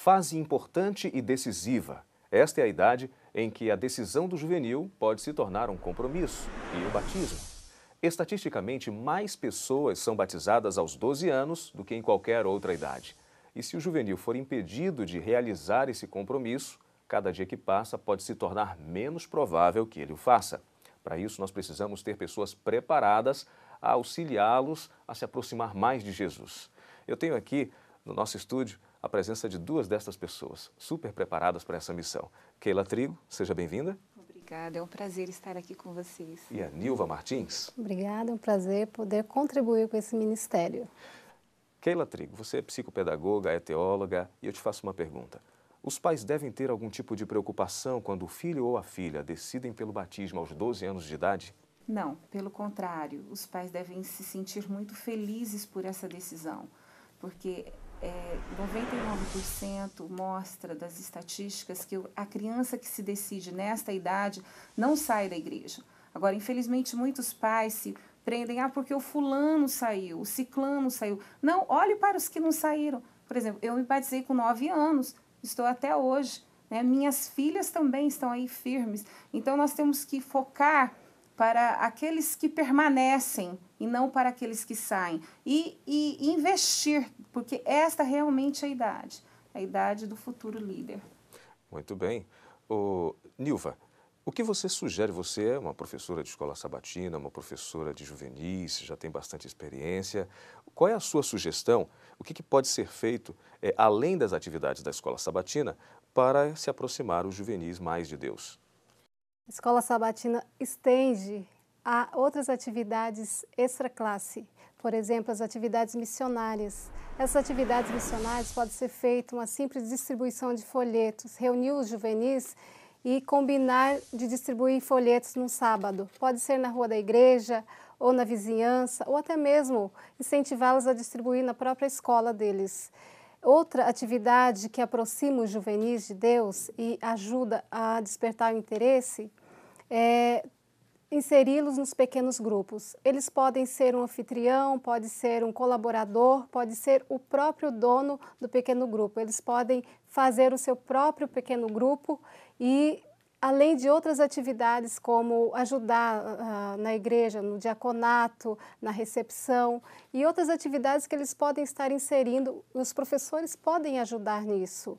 Fase importante e decisiva. Esta é a idade em que a decisão do juvenil pode se tornar um compromisso e o batismo. Estatisticamente, mais pessoas são batizadas aos 12 anos do que em qualquer outra idade. E se o juvenil for impedido de realizar esse compromisso, cada dia que passa pode se tornar menos provável que ele o faça. Para isso, nós precisamos ter pessoas preparadas a auxiliá-los a se aproximar mais de Jesus. Eu tenho aqui no nosso estúdio a presença de duas destas pessoas, super preparadas para essa missão. Keila Trigo, seja bem-vinda. Obrigada, é um prazer estar aqui com vocês. E a Nilva Martins. Obrigada, é um prazer poder contribuir com esse ministério. Keila Trigo, você é psicopedagoga, é teóloga, e eu te faço uma pergunta. Os pais devem ter algum tipo de preocupação quando o filho ou a filha decidem pelo batismo aos 12 anos de idade? Não, pelo contrário, os pais devem se sentir muito felizes por essa decisão, porque 99% mostra das estatísticas que a criança que se decide nesta idade não sai da igreja. Agora, infelizmente, muitos pais se prendem, porque o fulano saiu, o ciclano saiu. Não, olhe para os que não saíram. Por exemplo, eu me batizei com 9 anos, estou até hoje, né? Minhas filhas também estão aí firmes. Então, nós temos que focar para aqueles que permanecem e não para aqueles que saem. E investir, porque esta realmente é a idade do futuro líder. Muito bem. Nilva, o que você sugere? Você é uma professora de escola sabatina, uma professora de juvenis, já tem bastante experiência. Qual é a sua sugestão? O que pode ser feito, além das atividades da escola sabatina, para se aproximar os juvenis mais de Deus? A escola sabatina estende a outras atividades extra-classe, por exemplo, as atividades missionárias. Essas atividades missionárias podem ser feita uma simples distribuição de folhetos, reunir os juvenis e combinar de distribuir folhetos no sábado. Pode ser na rua da igreja, ou na vizinhança, ou até mesmo incentivá-los a distribuir na própria escola deles. Outra atividade que aproxima os juvenis de Deus e ajuda a despertar o interesse é inseri-los nos pequenos grupos. Eles podem ser um anfitrião, pode ser um colaborador, pode ser o próprio dono do pequeno grupo. Eles podem fazer o seu próprio pequeno grupo e, além de outras atividades como ajudar na igreja, no diaconato, na recepção e outras atividades que eles podem estar inserindo, os professores podem ajudar nisso,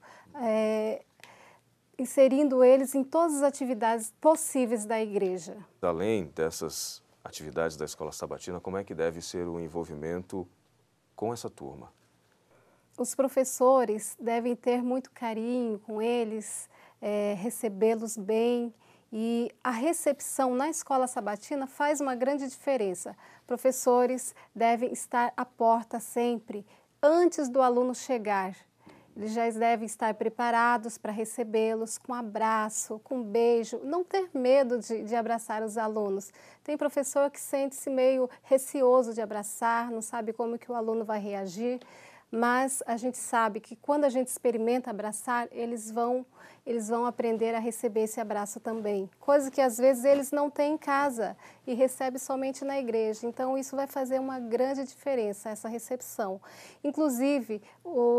inserindo eles em todas as atividades possíveis da igreja. Além dessas atividades da escola sabatina, como é que deve ser o envolvimento com essa turma? Os professores devem ter muito carinho com eles, recebê-los bem, e a recepção na escola sabatina faz uma grande diferença. Professores devem estar à porta sempre, antes do aluno chegar. Eles já devem estar preparados para recebê-los com abraço, com beijo, não ter medo de abraçar os alunos. Tem professor que sente-se meio receoso de abraçar, não sabe como que o aluno vai reagir, mas a gente sabe que quando a gente experimenta abraçar, eles vão aprender a receber esse abraço também. Coisa que às vezes eles não têm em casa e recebem somente na igreja. Então isso vai fazer uma grande diferença, essa recepção. Inclusive,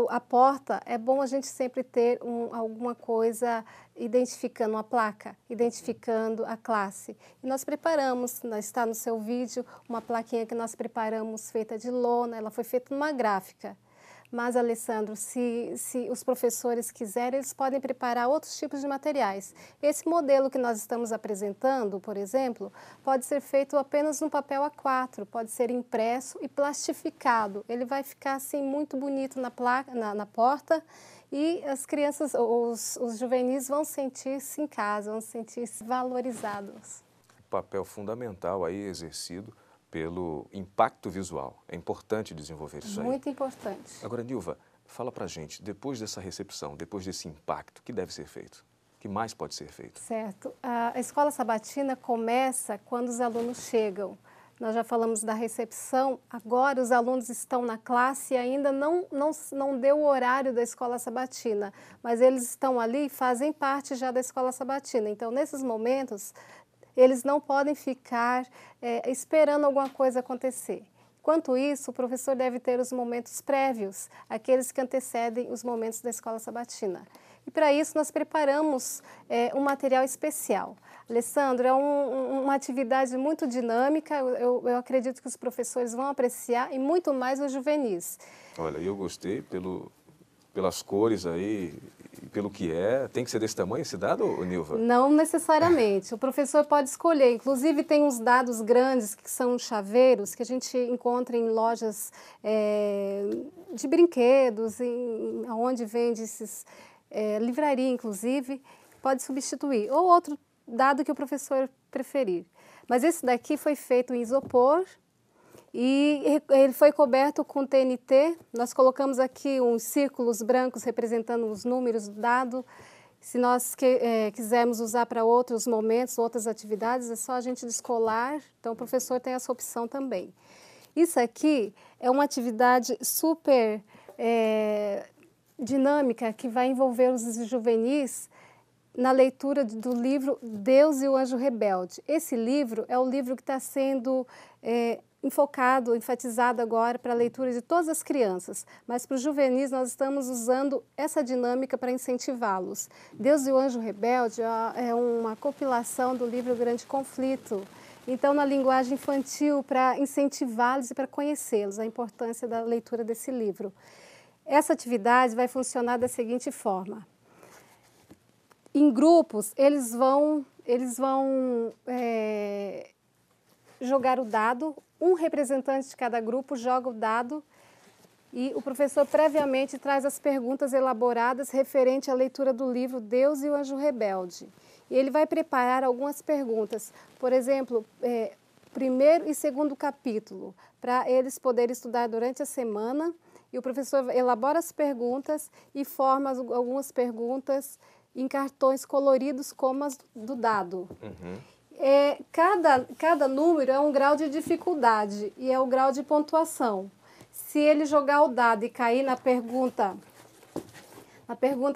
a porta, é bom a gente sempre ter alguma coisa identificando, uma placa, identificando a classe. E nós preparamos, está no seu vídeo, uma plaquinha que nós preparamos feita de lona, ela foi feita numa gráfica. Mas, Alessandro, se os professores quiserem, eles podem preparar outros tipos de materiais. Esse modelo que nós estamos apresentando, por exemplo, pode ser feito apenas no papel A4, pode ser impresso e plastificado. Ele vai ficar assim muito bonito na placa, na porta, e as crianças, os juvenis vão sentir-se em casa, vão sentir-se valorizados. Papel fundamental aí exercido pelo impacto visual. É importante desenvolver isso aí. Muito importante. Agora, Nilva, fala pra gente, depois dessa recepção, depois desse impacto, o que deve ser feito? O que mais pode ser feito? Certo. A escola sabatina começa quando os alunos chegam. Nós já falamos da recepção, agora os alunos estão na classe e ainda não deu o horário da escola sabatina, mas eles estão ali e fazem parte já da escola sabatina. Então, nesses momentos, eles não podem ficar esperando alguma coisa acontecer. Enquanto isso, o professor deve ter os momentos prévios, aqueles que antecedem os momentos da escola sabatina. E para isso nós preparamos um material especial. Alessandro, é uma atividade muito dinâmica, eu acredito que os professores vão apreciar e muito mais os juvenis. Olha, eu gostei pelas cores aí, pelo que é. Tem que ser desse tamanho esse dado, Nilva? Não necessariamente. O professor pode escolher. Inclusive, tem uns dados grandes que são chaveiros, que a gente encontra em lojas de brinquedos, onde vende esses... livraria, inclusive, pode substituir. Ou outro dado que o professor preferir. Mas esse daqui foi feito em isopor e ele foi coberto com TNT. Nós colocamos aqui uns círculos brancos representando os números do dado. Se nós quisermos usar para outros momentos, outras atividades, é só a gente descolar. Então, o professor tem essa opção também. Isso aqui é uma atividade super dinâmica que vai envolver os juvenis na leitura do livro Deus e o Anjo Rebelde. Esse livro é o livro que está sendo enfatizado agora para a leitura de todas as crianças, mas para os juvenis nós estamos usando essa dinâmica para incentivá-los. Deus e o Anjo Rebelde é uma compilação do livro Grande Conflito. Então, na linguagem infantil, para incentivá-los e para conhecê-los, a importância da leitura desse livro. Essa atividade vai funcionar da seguinte forma. Em grupos, eles vão jogar o dado, um representante de cada grupo joga o dado e o professor previamente traz as perguntas elaboradas referente à leitura do livro Deus e o Anjo Rebelde. E ele vai preparar algumas perguntas, por exemplo, primeiro e segundo capítulo, para eles poderem estudar durante a semana. E o professor elabora as perguntas e forma algumas perguntas em cartões coloridos como as do dado. Uhum. Cada número é um grau de dificuldade e é o grau de pontuação. Se ele jogar o dado e cair na pergunta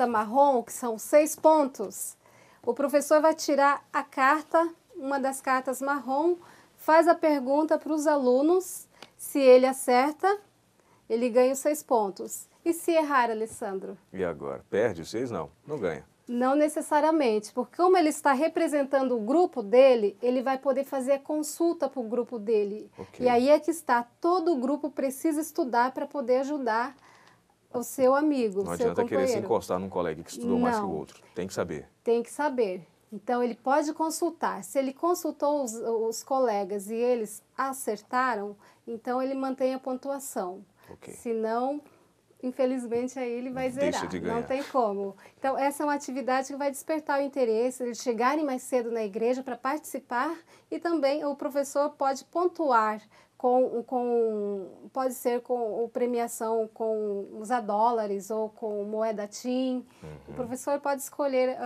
marrom, que são 6 pontos, o professor vai tirar a carta, uma das cartas marrom, faz a pergunta para os alunos. Se ele acerta, ele ganha os 6 pontos. E se errar, Alessandro? E agora? Perde os 6? Não, não ganha. Não necessariamente, porque como ele está representando o grupo dele, ele vai poder fazer a consulta para o grupo dele. Okay. E aí é que está, todo o grupo precisa estudar para poder ajudar o seu amigo, não o seu adianta companheiro. querer se encostar num colega que estudou mais que o outro. Tem que saber. Tem que saber. Então, ele pode consultar. Se ele consultou os colegas e eles acertaram, então ele mantém a pontuação. Okay. Se não, infelizmente, aí ele vai zerar. Deixa de ganhar. Não tem como. Então, essa é uma atividade que vai despertar o interesse, eles chegarem mais cedo na igreja para participar e também o professor pode pontuar pode ser com premiação com usar dólares ou com moeda TIM. Uhum. O professor pode escolher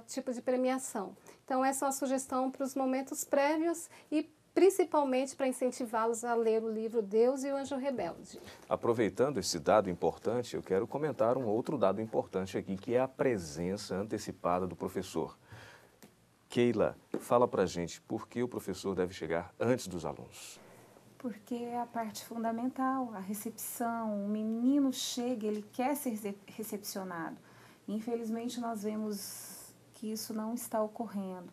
tipo de premiação. Então, essa é uma sugestão para os momentos prévios e principalmente para incentivá-los a ler o livro Deus e o Anjo Rebelde. Aproveitando esse dado importante, eu quero comentar um outro dado importante aqui, que é a presença antecipada do professor. Keila, fala pra gente por que o professor deve chegar antes dos alunos. Porque é a parte fundamental, a recepção. O menino chega, ele quer ser recepcionado. Infelizmente, nós vemos que isso não está ocorrendo.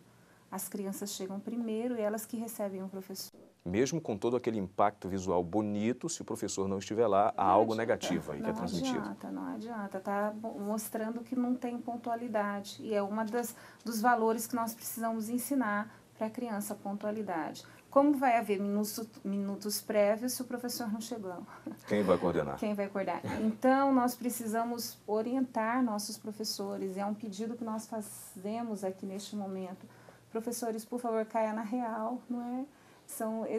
As crianças chegam primeiro e elas que recebem o professor. Mesmo com todo aquele impacto visual bonito, se o professor não estiver lá, há algo negativo aí que é transmitido. Não adianta. Está mostrando que não tem pontualidade. E é uma dos valores que nós precisamos ensinar para a criança, a pontualidade. Como vai haver minutos prévios se o professor não chegou? Quem vai coordenar? Quem vai coordenar? Então, nós precisamos orientar nossos professores. É um pedido que nós fazemos aqui neste momento. Professores, por favor, caia na real, não é?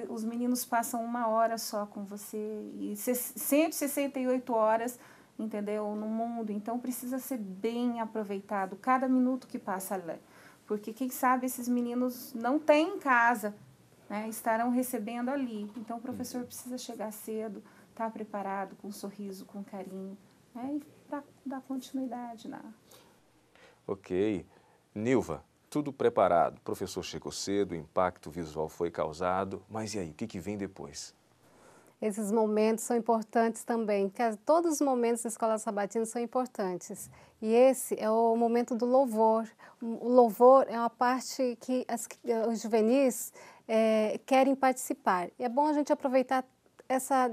Os meninos passam 1 hora só com você e 168 horas, entendeu, no mundo. Então, precisa ser bem aproveitado cada minuto que passa ali. Porque, quem sabe, esses meninos não têm em casa, né, estarão recebendo ali. Então, o professor precisa chegar cedo, estar preparado, com um sorriso, com carinho, né, para dar continuidade. Né? Ok. Nilva, tudo preparado. O professor chegou cedo, o impacto visual foi causado, mas e aí, o que vem depois? Esses momentos são importantes também, porque todos os momentos da escola sabatina são importantes. E esse é o momento do louvor. O louvor é uma parte que os juvenis querem participar. E é bom a gente aproveitar essa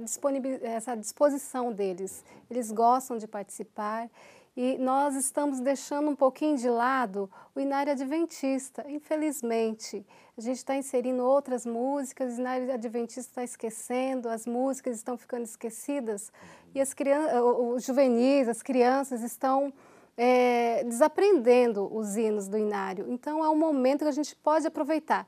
disposição deles. Eles gostam de participar. E nós estamos deixando um pouquinho de lado o Inário Adventista, infelizmente. A gente está inserindo outras músicas, o Inário Adventista está esquecendo, as músicas estão ficando esquecidas e os juvenis, as crianças estão desaprendendo os hinos do Inário. Então é um momento que a gente pode aproveitar.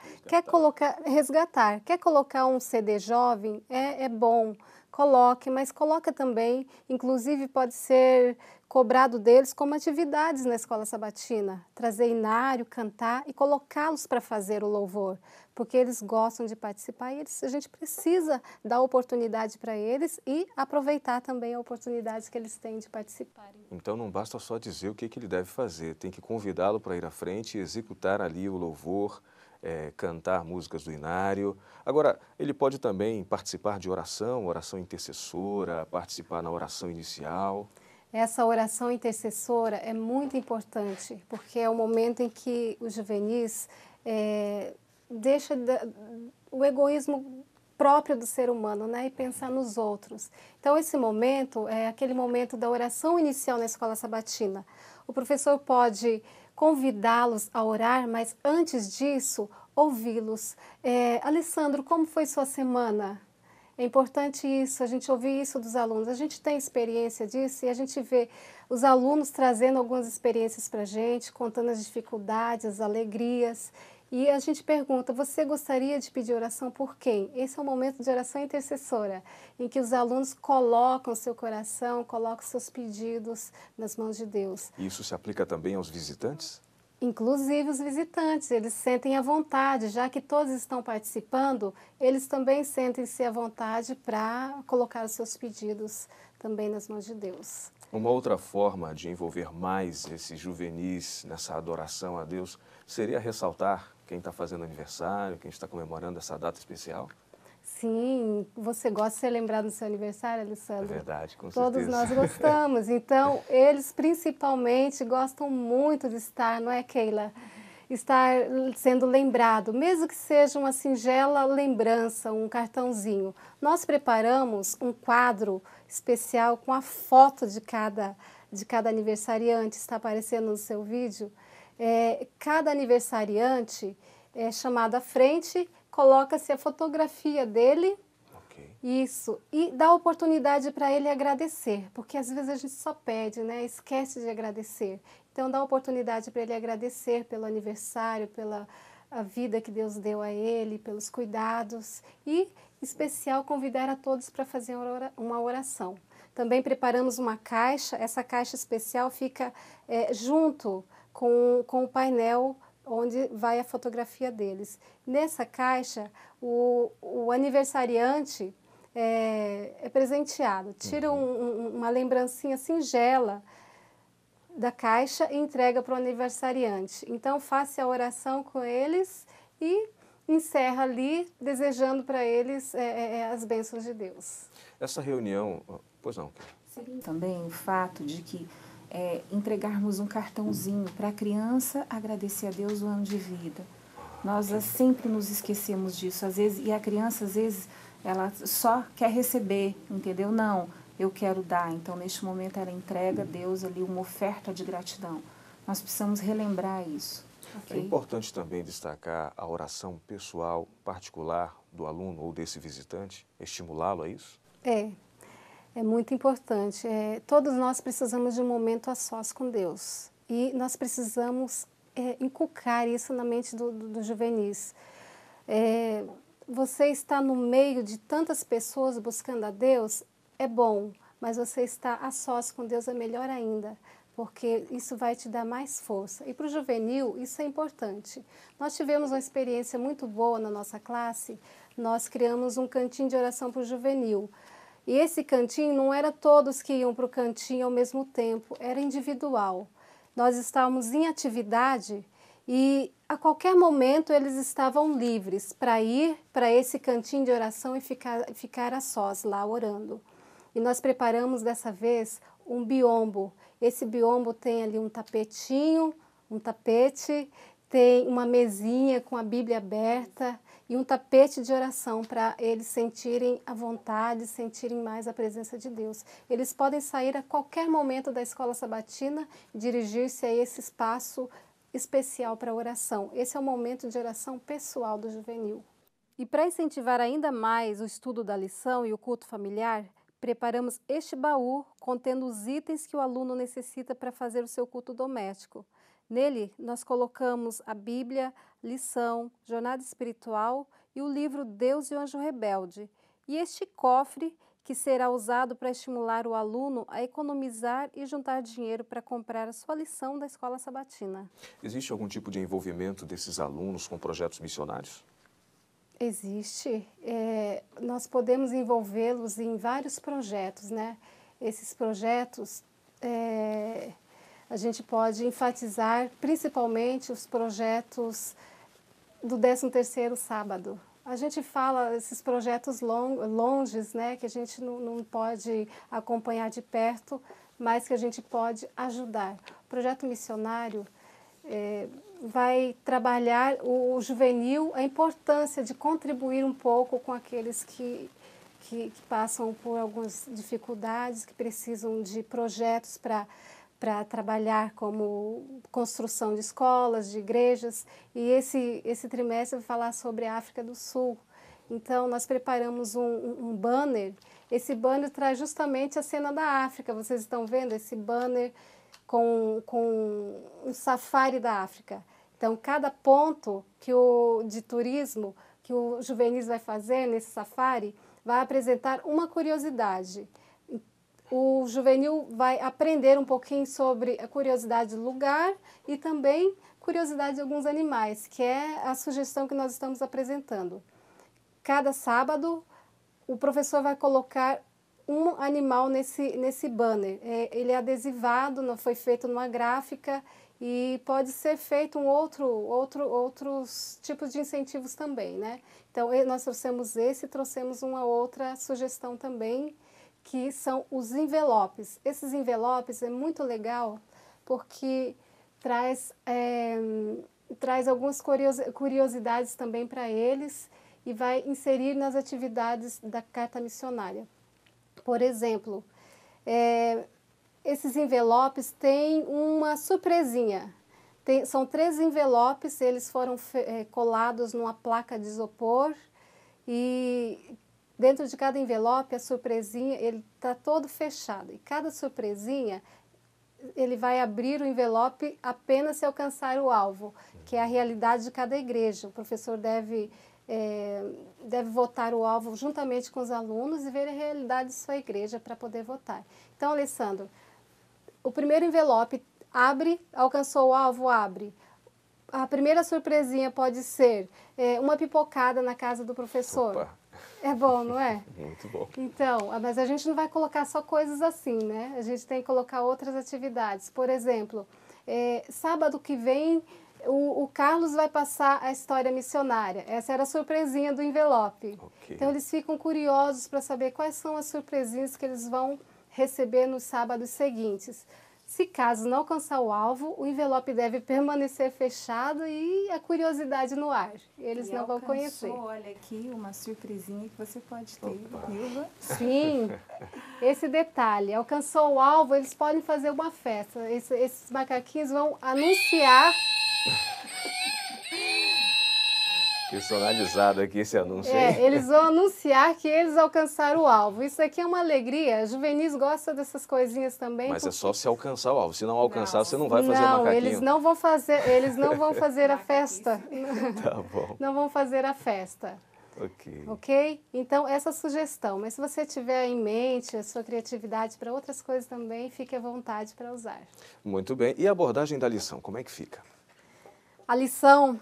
Resgatar. Quer colocar um CD jovem? É bom. Coloque, mas coloca também, inclusive pode ser cobrado deles como atividades na escola sabatina, trazer inário, cantar e colocá-los para fazer o louvor, porque eles gostam de participar e a gente precisa dar oportunidade para eles e aproveitar também a oportunidade que eles têm de participarem. Então não basta só dizer o que ele deve fazer, tem que convidá-lo para ir à frente e executar ali o louvor, cantar músicas do Inário. Agora, ele pode também participar de oração intercessora, participar na oração inicial. Essa oração intercessora é muito importante, porque é o momento em que os juvenis deixam o egoísmo próprio do ser humano, né, e pensar nos outros. Então, esse momento é aquele momento da oração inicial na escola sabatina. O professor pode convidá-los a orar, mas antes disso, ouvi-los. Alessandro, como foi sua semana? É importante isso, a gente ouvir isso dos alunos. A gente tem experiência disso e a gente vê os alunos trazendo algumas experiências para a gente, contando as dificuldades, as alegrias. E a gente pergunta, você gostaria de pedir oração por quem? Esse é o momento de oração intercessora, em que os alunos colocam seu coração, colocam seus pedidos nas mãos de Deus. E isso se aplica também aos visitantes? Inclusive os visitantes, eles sentem à vontade, já que todos estão participando, eles também sentem-se à vontade para colocar os seus pedidos também nas mãos de Deus. Uma outra forma de envolver mais esses juvenis nessa adoração a Deus seria ressaltar quem está fazendo aniversário, quem está comemorando essa data especial? Sim, você gosta de ser lembrado no seu aniversário, Alessandro? É verdade, com Todos certeza. nós gostamos, então eles principalmente gostam muito de estar, não é, Keila? Estar sendo lembrado, mesmo que seja uma singela lembrança, um cartãozinho. Nós preparamos um quadro especial com a foto de cada aniversariante, está aparecendo no seu vídeo. Cada aniversariante é chamado à frente, coloca-se a fotografia dele, isso, e dá oportunidade para ele agradecer, porque às vezes a gente só pede, né? Esquece de agradecer. Então dá oportunidade para ele agradecer pelo aniversário, pela a vida que Deus deu a ele, pelos cuidados e, em especial, convidar a todos para fazer uma oração. Também preparamos uma caixa, essa caixa especial fica junto com o painel onde vai a fotografia deles. Nessa caixa, o aniversariante é presenteado, tira uma lembrancinha singela da caixa e entrega para o aniversariante. Então, faça a oração com eles e encerra ali, desejando para eles as bênçãos de Deus. Essa reunião, pois não? Seria também o fato de que entregarmos um cartãozinho para a criança agradecer a Deus o ano de vida. Nós sempre nos esquecemos disso, às vezes, e a criança, às vezes, ela só quer receber, entendeu? Não, eu quero dar. Então, neste momento, ela entrega a Deus ali uma oferta de gratidão. Nós precisamos relembrar isso. Okay? É importante também destacar a oração pessoal, particular do aluno ou desse visitante, estimulá-lo a isso? É muito importante. Todos nós precisamos de um momento a sós com Deus. E nós precisamos inculcar isso na mente dos juvenis. Você está no meio de tantas pessoas buscando a Deus, é bom, mas você está a sós com Deus é melhor ainda, porque isso vai te dar mais força. E para o juvenil, isso é importante. Nós tivemos uma experiência muito boa na nossa classe, nós criamos um cantinho de oração para o juvenil. E esse cantinho não era todos que iam para o cantinho ao mesmo tempo, era individual. Nós estávamos em atividade E a qualquer momento eles estavam livres para ir para esse cantinho de oração e ficar a sós lá orando. E nós preparamos dessa vez um biombo. Esse biombo tem ali um tapetinho, um tapete, tem uma mesinha com a Bíblia aberta e um tapete de oração para eles sentirem a vontade, sentirem mais a presença de Deus. Eles podem sair a qualquer momento da escola sabatina e dirigir-se a esse espaço especial para oração. Esse é o momento de oração pessoal do juvenil. E para incentivar ainda mais o estudo da lição e o culto familiar, preparamos este baú contendo os itens que o aluno necessita para fazer o seu culto doméstico. Nele, nós colocamos a Bíblia, lição, jornada espiritual e o livro Deus e o Anjo Rebelde. E este cofre que será usado para estimular o aluno a economizar e juntar dinheiro para comprar a sua lição da escola sabatina. Existe algum tipo de envolvimento desses alunos com projetos missionários? Existe. Nós podemos envolvê-los em vários projetos, né? Esses projetos, a gente pode enfatizar principalmente os projetos do 13º sábado. A gente fala esses projetos longes, né, que a gente não pode acompanhar de perto, mas que a gente pode ajudar. O projeto missionário vai trabalhar o juvenil, a importância de contribuir um pouco com aqueles que passam por algumas dificuldades, que precisam de projetos para trabalhar como construção de escolas, de igrejas, e esse trimestre vai falar sobre a África do Sul. Então, nós preparamos um banner. Esse banner traz justamente a cena da África. Vocês estão vendo esse banner com um safari da África. Então, cada ponto de turismo que o Juvenis vai fazer nesse safari vai apresentar uma curiosidade. O juvenil vai aprender um pouquinho sobre a curiosidade do lugar e também curiosidade de alguns animais, que é a sugestão que nós estamos apresentando. Cada sábado, o professor vai colocar um animal nesse banner. Ele é adesivado, não foi feito numa gráfica e pode ser feito outros tipos de incentivos também, né? Então, nós trouxemos uma outra sugestão também, que são os envelopes. Esses envelopes é muito legal porque traz algumas curiosidades também para eles e vai inserir nas atividades da carta missionária. Por exemplo, esses envelopes têm uma surpresinha. São 3 envelopes, eles foram colados numa placa de isopor e dentro de cada envelope, a surpresinha, ele está todo fechado. E cada surpresinha, ele vai abrir o envelope apenas se alcançar o alvo, que é a realidade de cada igreja. O professor deve votar o alvo juntamente com os alunos e ver a realidade de sua igreja para poder votar. Então, Alessandro, o primeiro envelope abre, alcançou o alvo, abre. A primeira surpresinha pode ser uma pipocada na casa do professor. Opa. É bom, não é? Muito bom. Então, mas a gente não vai colocar só coisas assim, né? A gente tem que colocar outras atividades. Por exemplo, sábado que vem, o Carlos vai passar a história missionária. Essa era a surpresinha do envelope. Okay. Então, eles ficam curiosos para saber quais são as surpresinhas que eles vão receber nos sábados seguintes. Se caso não alcançar o alvo, o envelope deve permanecer fechado e a curiosidade no ar. Eles não vão conhecer. Olha aqui uma surpresinha que você pode ter, Nilva. Sim, esse detalhe. Alcançou o alvo, eles podem fazer uma festa. Esses macaquinhos vão anunciar... Personalizado aqui esse anúncio. Eles vão anunciar que eles alcançaram o alvo. Isso aqui é uma alegria. A Juvenis gosta dessas coisinhas também. Mas é só se alcançar o alvo. Se não alcançar, você não vai fazer não, macaquinho. Eles não vão fazer a festa. Tá bom. Não vão fazer a festa. Ok? Então, essa sugestão. Mas se você tiver em mente a sua criatividade para outras coisas também, fique à vontade para usar. Muito bem. E a abordagem da lição, como é que fica? A lição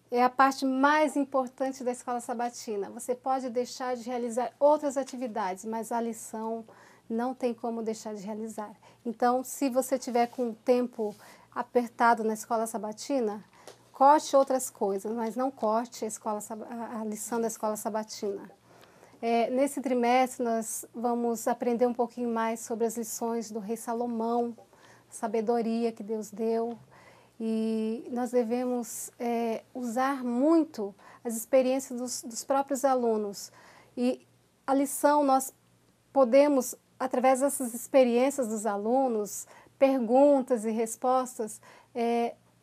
é a parte mais importante da escola sabatina. Você pode deixar de realizar outras atividades, mas a lição não tem como deixar de realizar. Então, se você tiver com o tempo apertado na escola sabatina, corte outras coisas, mas não corte a lição da escola sabatina. Nesse trimestre, nós vamos aprender um pouquinho mais sobre as lições do rei Salomão, sabedoria que Deus deu. E nós devemos usar muito as experiências dos próprios alunos. E a lição, nós podemos, através dessas experiências dos alunos, perguntas e respostas,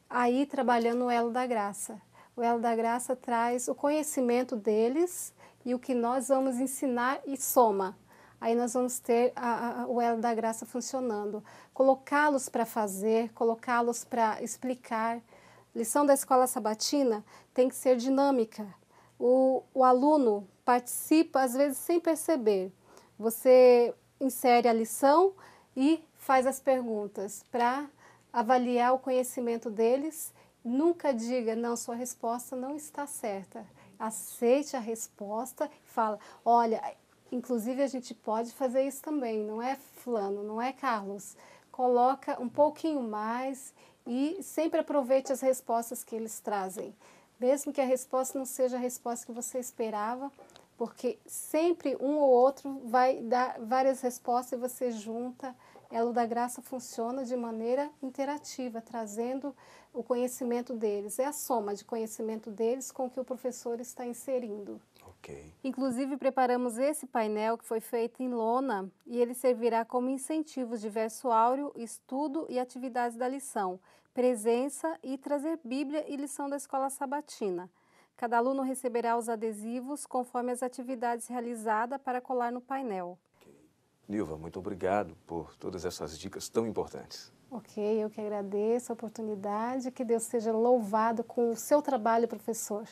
aí trabalhando o elo da graça. O elo da graça traz o conhecimento deles e o que nós vamos ensinar e soma. Aí nós vamos ter o elo da graça funcionando. Colocá-los para fazer, colocá-los para explicar. Lição da escola sabatina tem que ser dinâmica. O aluno participa, às vezes, sem perceber. Você insere a lição e faz as perguntas para avaliar o conhecimento deles. Nunca diga, não, sua resposta não está certa. Aceite a resposta e fala, olha, inclusive a gente pode fazer isso também, não é fulano, não é Carlos. Coloca um pouquinho mais e sempre aproveite as respostas que eles trazem. Mesmo que a resposta não seja a resposta que você esperava, porque sempre um ou outro vai dar várias respostas e você junta. Elo da Graça funciona de maneira interativa, trazendo o conhecimento deles. É a soma de conhecimento deles com o que o professor está inserindo. Ok. Inclusive, preparamos esse painel que foi feito em lona e ele servirá como incentivos de verso áureo, estudo e atividades da lição, presença e trazer Bíblia e lição da escola sabatina. Cada aluno receberá os adesivos conforme as atividades realizadas para colar no painel. Nilva, muito obrigado por todas essas dicas tão importantes. Ok, eu que agradeço a oportunidade, que Deus seja louvado com o seu trabalho, professor.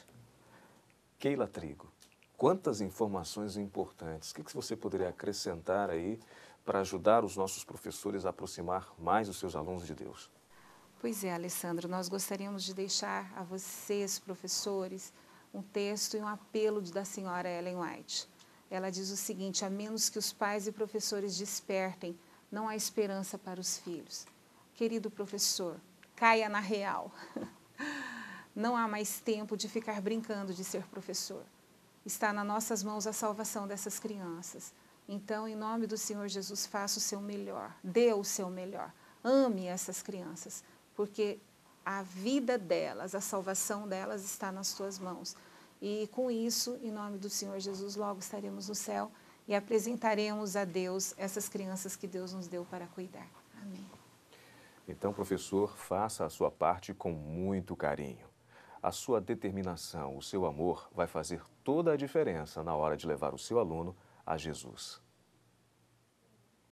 Keila Trigo, quantas informações importantes. O que você poderia acrescentar aí para ajudar os nossos professores a aproximar mais os seus alunos de Deus? Pois é, Alessandro, nós gostaríamos de deixar a vocês, professores, um texto e um apelo da senhora Ellen White. Ela diz o seguinte, a menos que os pais e professores despertem, não há esperança para os filhos. Querido professor, caia na real. Não há mais tempo de ficar brincando de ser professor. Está nas nossas mãos a salvação dessas crianças. Então, em nome do Senhor Jesus, faça o seu melhor, dê o seu melhor. Ame essas crianças, porque a vida delas, a salvação delas está nas suas mãos. E com isso, em nome do Senhor Jesus, logo estaremos no céu e apresentaremos a Deus essas crianças que Deus nos deu para cuidar. Amém. Então, professor, faça a sua parte com muito carinho. A sua determinação, o seu amor vai fazer toda a diferença na hora de levar o seu aluno a Jesus.